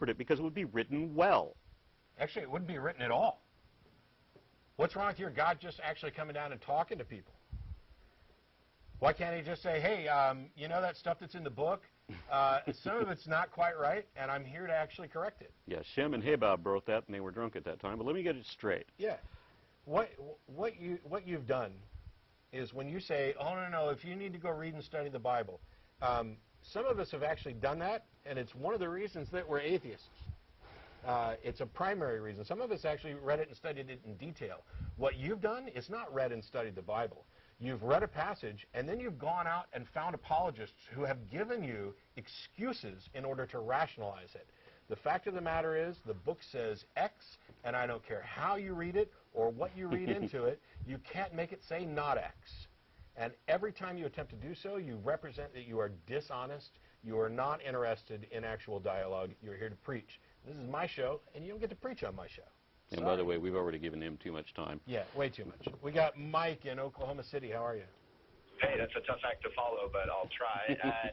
interpret it because it would be written well. Actually, it wouldn't be written at all. What's wrong with your God just actually coming down and talking to people? Why can't he just say, hey, you know that stuff that's in the book? Some of it's not quite right, and I'm here to actually correct it. Yeah, Shem and Habab wrote that, and they were drunk at that time. But let me get it straight. Yeah. What you've done is when you say, oh, no, if you need to go read and study the Bible, some of us have actually done that, and it's one of the reasons that we're atheists. It's a primary reason. Some of us actually read it and studied it in detail. What you've done is not read and studied the Bible. You've read a passage, and then you've gone out and found apologists who have given you excuses in order to rationalize it. The fact of the matter is, the book says X, and I don't care how you read it or what you read into it, you can't make it say not X. And every time you attempt to do so, you represent that you are dishonest, you are not interested in actual dialogue, you're here to preach. This is my show, and you don't get to preach on my show. And by the way, we've already given him too much time. Yeah, way too much. We got Mike in Oklahoma City. How are you? Hey, that's a tough act to follow, but I'll try.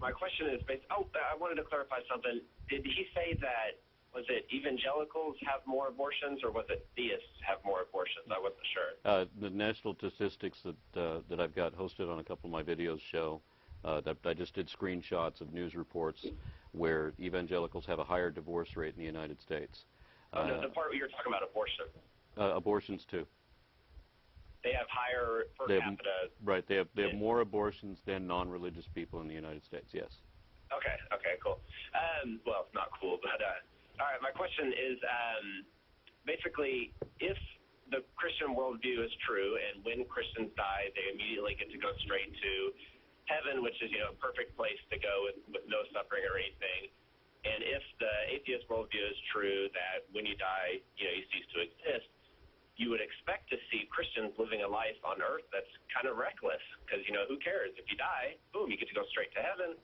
My question is based... Oh, I wanted to clarify something. Did he say that, was it evangelicals have more abortions, or was it theists have more abortions? I wasn't sure. The national statistics that I've got hosted on a couple of my videos show that I just did screenshots of news reports where evangelicals have a higher divorce rate in the United States. Oh, no, the part where you're talking about abortion. Abortions, too. They have higher per capita... Right, they have more abortions than non-religious people in the United States, yes. Okay, cool. Well, not cool, but... all right, my question is, basically, if the Christian worldview is true, and when Christians die, they immediately get to go straight to heaven, which is, a perfect place to go with no suffering or anything. And if the atheist worldview is true, that when you die, you cease to exist, you would expect to see Christians living a life on earth that's kind of reckless, because, who cares? If you die, boom, you get to go straight to heaven.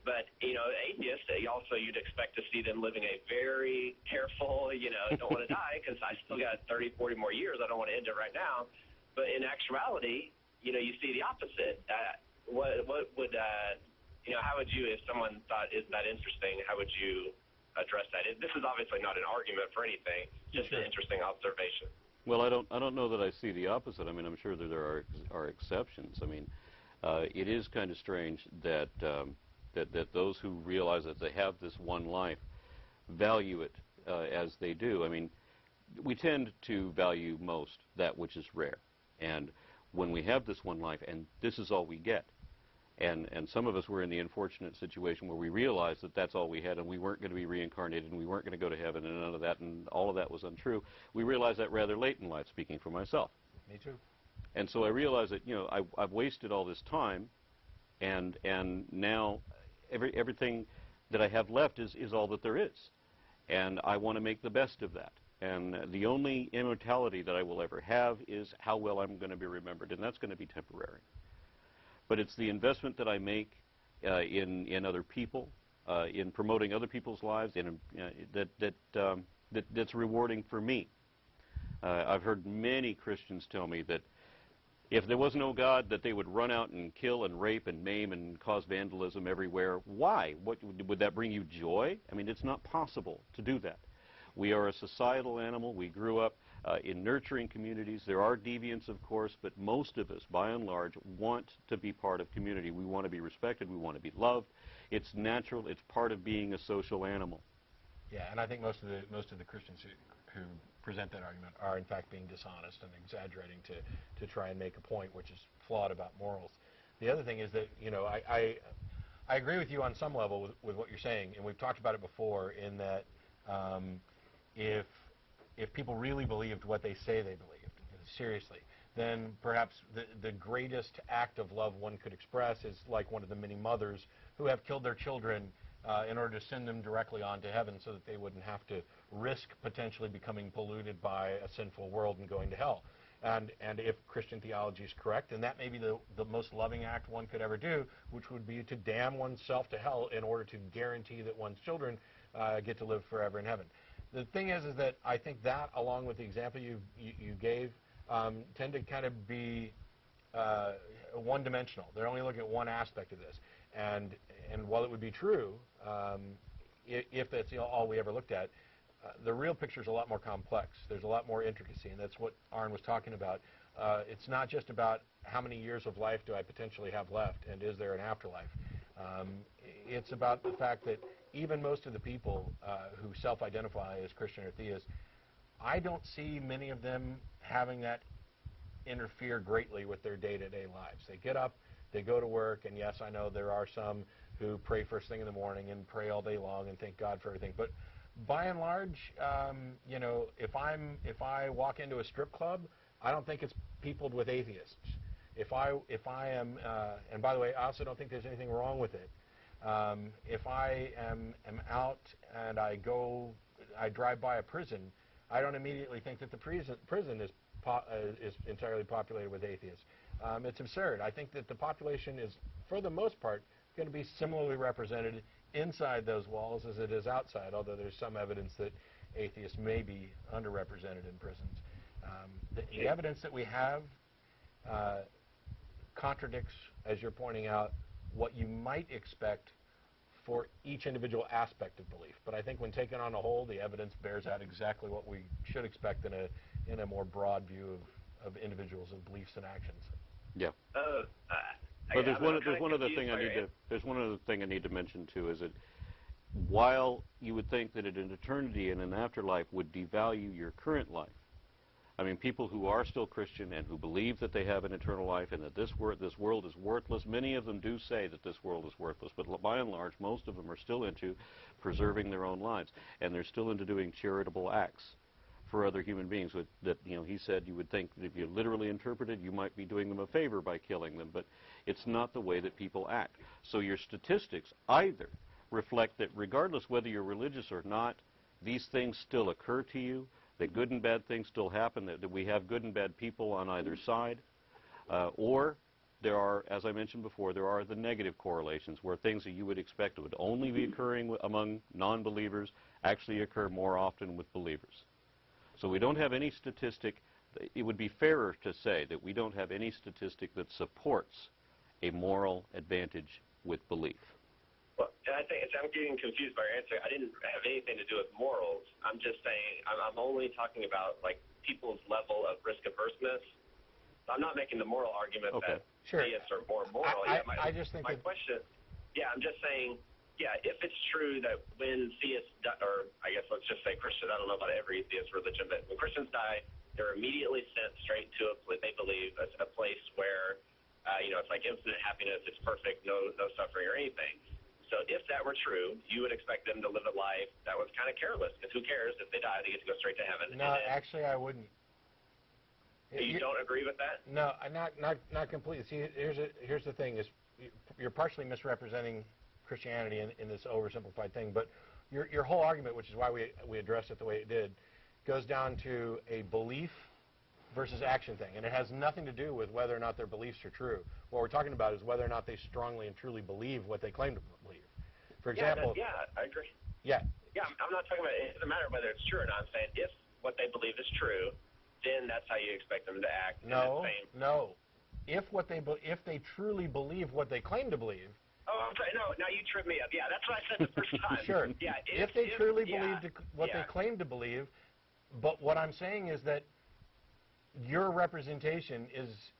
But, atheists, you'd expect to see them living a very careful, don't want to die because I still got 30, 40 more years. I don't want to end it right now. But in actuality, you see the opposite. What would, how would you, if someone thought, isn't that interesting, how would you address that? This is obviously not an argument for anything, just an interesting observation. Well, I don't know that I see the opposite. I mean, I'm sure that there are exceptions. I mean, it is kind of strange that that those who realize that they have this one life value it as they do. I mean, we tend to value most that which is rare. And when we have this one life, and this is all we get, and some of us were in the unfortunate situation where we realized that that's all we had, and we weren't going to be reincarnated, and we weren't going to go to heaven, and none of that, and all of that was untrue. We realized that rather late in life, speaking for myself. Me too. And so I realized that, I've wasted all this time, and now everything that I have left is all that there is. And I want to make the best of that. And the only immortality that I will ever have is how well I'm going to be remembered, and that's going to be temporary. But it's the investment that I make in other people, in promoting other people's lives, that's rewarding for me. I've heard many Christians tell me that if there was no God, that they would run out and kill and rape and maim and cause vandalism everywhere. Why? Would that bring you joy? I mean, it's not possible to do that. We are a societal animal. We grew up in nurturing communities. There are deviants, of course, but most of us, by and large, want to be part of community. We want to be respected. We want to be loved. It's natural. It's part of being a social animal. Yeah, and I think most of the Christians who present that argument are, in fact, being dishonest and exaggerating to try and make a point which is flawed about morals. The other thing is that, I agree with you on some level with what you're saying, and we've talked about it before in that if people really believed what they say they believed, seriously, then perhaps the greatest act of love one could express is like one of the many mothers who have killed their children in order to send them directly on to heaven so that they wouldn't have to risk potentially becoming polluted by a sinful world and going to hell. And if Christian theology is correct, then that may be the most loving act one could ever do, which would be to damn oneself to hell in order to guarantee that one's children get to live forever in heaven. The thing is that I think that, along with the example you gave, tend to kind of be one-dimensional. They're only looking at one aspect of this. And while it would be true, if that's all we ever looked at. The real picture is a lot more complex. There's a lot more intricacy, and that's what Aaron was talking about. It's not just about how many years of life do I potentially have left, and is there an afterlife. It's about the fact that even most of the people who self-identify as Christian or theist, I don't see many of them having that interfere greatly with their day-to-day lives. They get up, they go to work, and yes, I know there are some who pray first thing in the morning and pray all day long and thank God for everything. But by and large, you know, if I walk into a strip club, I don't think it's peopled with atheists. If I am, and by the way, I also don't think there's anything wrong with it. If I am out and I drive by a prison, I don't immediately think that the prison is entirely populated with atheists. It's absurd. I think that the population is, for the most part, going to be similarly represented inside those walls as it is outside, although there's some evidence that atheists may be underrepresented in prisons. The evidence that we have contradicts, as you're pointing out, what you might expect for each individual aspect of belief. But I think when taken on a whole, the evidence bears out exactly what we should expect in a more broad view of individuals and beliefs and actions. Yeah. But there's one other thing I need to mention too, is that while you would think that an eternity and an afterlife would devalue your current life, I mean, people who are still Christian and who believe that they have an eternal life and that this world is worthless, many of them do say that this world is worthless, but by and large, most of them are still into preserving their own lives, and they're still into doing charitable acts for other human beings. That, you know, he said you would think that if you literally interpreted, you might be doing them a favor by killing them, but it's not the way that people act. So your statistics either reflect that regardless whether you're religious or not, these things still occur to you, that good and bad things still happen, that we have good and bad people on either side, or there are, as I mentioned before, there are the negative correlations where things that you would expect would only be occurring among non-believers actually occur more often with believers. So we don't have any statistic. It would be fairer to say that we don't have any statistic that supports a moral advantage with belief. Well, and I think I'm getting confused by your answer. I didn't have anything to do with morals. I'm just saying I'm only talking about like people's level of risk averseness. So I'm not making the moral argument that theists are more moral. I just think my question. Yeah, I'm just saying. Yeah, if it's true that when theists, or I guess let's just say Christian, I don't know about every theist religion, but when Christians die, they're immediately sent straight to they believe a place where, you know, it's like infinite happiness, it's perfect, no suffering or anything. So if that were true, you would expect them to live a life that was kind of careless, because who cares if they die, they get to go straight to heaven. No, actually, I wouldn't. You don't agree with that? No, not completely. See, here's the thing: is you're partially misrepresenting Christianity in this oversimplified thing, but your whole argument, which is why we addressed it the way it did, goes down to a belief versus action thing, and it has nothing to do with whether or not their beliefs are true. What we're talking about is whether or not they strongly and truly believe what they claim to believe. For example, yeah, I agree. Yeah, I'm not talking about it doesn't matter whether it's true or not. I'm saying if what they believe is true, then that's how you expect them to act. No. If they truly believe what they claim to believe. Oh, I'm sorry. No, now you tripped me up. Yeah, that's what I said the first time. Sure. Yeah, if they truly believe what they claim to believe, but what I'm saying is that your representation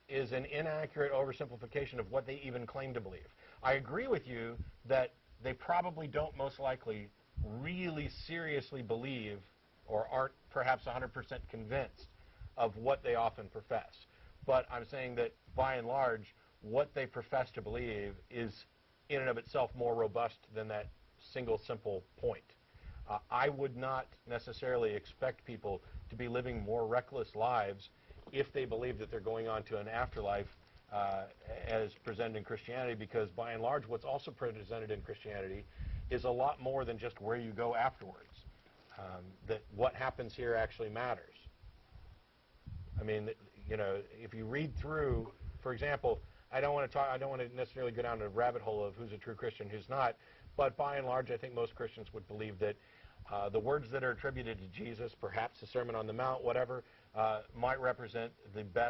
is an inaccurate oversimplification of what they even claim to believe. I agree with you that they probably don't most likely really seriously believe or aren't perhaps 100% convinced of what they often profess. But I'm saying that by and large, what they profess to believe is in and of itself more robust than that single simple point. I would not necessarily expect people to be living more reckless lives if they believe that they're going on to an afterlife as presented in Christianity, because by and large what's also presented in Christianity is a lot more than just where you go afterwards. That what happens here actually matters. I mean, you know, if you read through, for example, I don't want to necessarily go down a rabbit hole of who's a true Christian, who's not, but by and large I think most Christians would believe that the words that are attributed to Jesus, perhaps the Sermon on the Mount, whatever, might represent the best